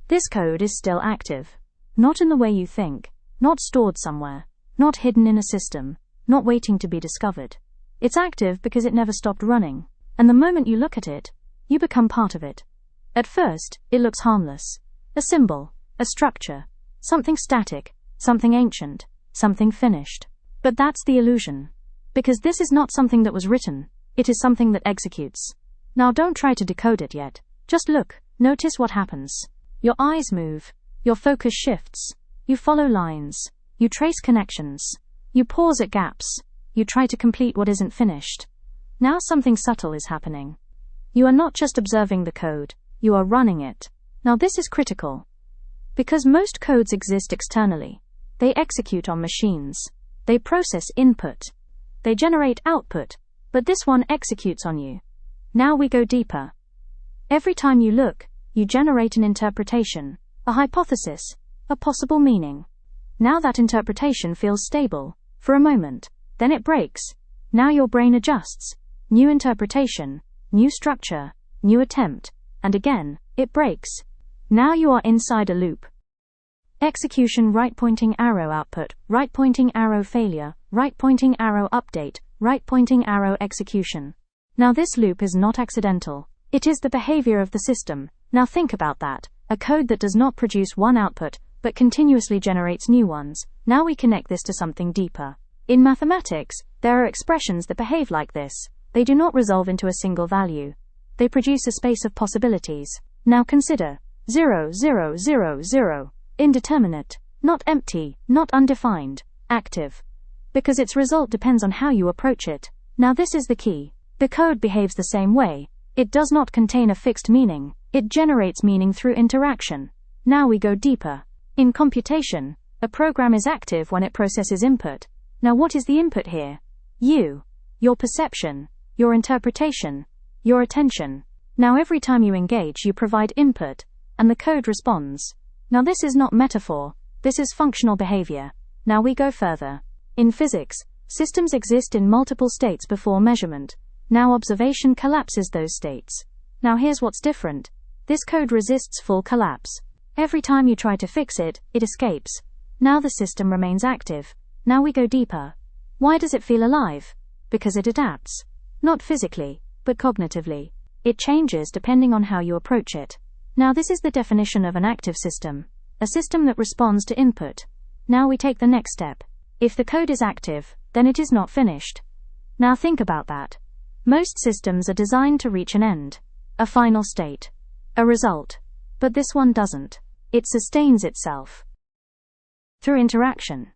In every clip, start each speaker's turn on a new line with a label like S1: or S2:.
S1: This code is still active. Not in the way you think, not stored somewhere, not hidden in a system, not waiting to be discovered. It's active because it never stopped running, and the moment you look at it, you become part of it. At first, it looks harmless. A symbol, a structure, something static, something ancient, something finished. But that's the illusion. Because this is not something that was written, it is something that executes. Now don't try to decode it yet. Just look, notice what happens. Your eyes move, your focus shifts, you follow lines, you trace connections, you pause at gaps, you try to complete what isn't finished. Now something subtle is happening. You are not just observing the code, you are running it. Now this is critical. Because most codes exist externally. They execute on machines. They process input. They generate output. But this one executes on you. Now we go deeper. Every time you look, you generate an interpretation, a hypothesis, a possible meaning. Now that interpretation feels stable, for a moment, then it breaks. Now your brain adjusts. New interpretation, new structure, new attempt, and again, it breaks. Now you are inside a loop. Execution, right pointing arrow output, right pointing arrow failure, right pointing arrow update, right pointing arrow execution. Now this loop is not accidental. It is the behavior of the system. Now think about that. A code that does not produce one output, but continuously generates new ones. Now we connect this to something deeper. In mathematics, there are expressions that behave like this. They do not resolve into a single value. They produce a space of possibilities. Now consider 0, 0, 0, 0. Indeterminate, not empty, not undefined, active. Because its result depends on how you approach it. Now this is the key. The code behaves the same way. It does not contain a fixed meaning. It generates meaning through interaction. Now we go deeper. In computation, a program is active when it processes input. Now what is the input here? You. Your perception. Your interpretation. Your attention. Now every time you engage, you provide input, and the code responds. Now this is not metaphor. This is functional behavior. Now we go further. In physics, systems exist in multiple states before measurement. Now observation collapses those states. Now here's what's different. This code resists full collapse. Every time you try to fix it, it escapes. Now the system remains active. Now we go deeper. Why does it feel alive? Because it adapts. Not physically, but cognitively. It changes depending on how you approach it. Now this is the definition of an active system. A system that responds to input. Now we take the next step. If the code is active, then it is not finished. Now think about that. Most systems are designed to reach an end. A final state. A result. But this one doesn't. It sustains itself through interaction.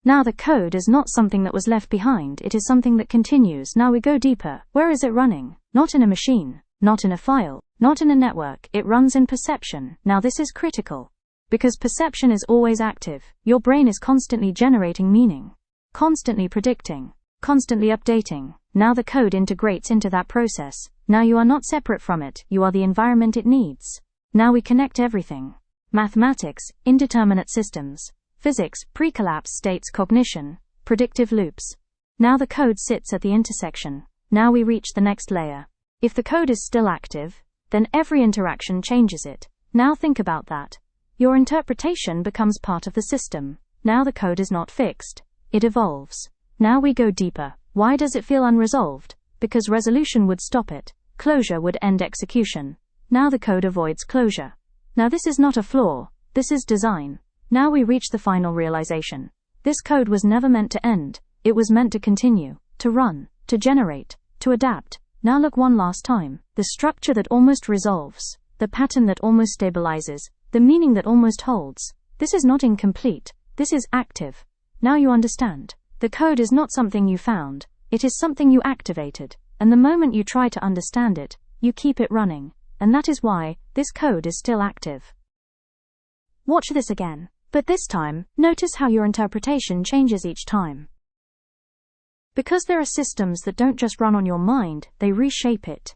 S1: Now the code is not something that was left behind, it is something that continues. Now we go deeper. Where is it running? Not in a machine, not in a file, not in a network. It runs in perception. Now this is critical. Because perception is always active. Your brain is constantly generating meaning, constantly predicting, constantly updating. Now the code integrates into that process. Now you are not separate from it, you are the environment it needs. Now we connect everything. Mathematics, indeterminate systems. Physics, pre-collapse states, cognition, predictive loops. Now the code sits at the intersection. Now we reach the next layer. If the code is still active, then every interaction changes it. Now think about that. Your interpretation becomes part of the system. Now the code is not fixed. It evolves. Now we go deeper. Why does it feel unresolved? Because resolution would stop it. Closure would end execution. Now the code avoids closure. Now this is not a flaw. This is design. Now we reach the final realization. This code was never meant to end. It was meant to continue, to run, to generate, to adapt. Now look one last time. The structure that almost resolves. The pattern that almost stabilizes. The meaning that almost holds. This is not incomplete. This is active. Now you understand. The code is not something you found. It is something you activated. And the moment you try to understand it, you keep it running. And that is why this code is still active. Watch this again. But this time, notice how your interpretation changes each time. Because there are systems that don't just run on your mind, they reshape it.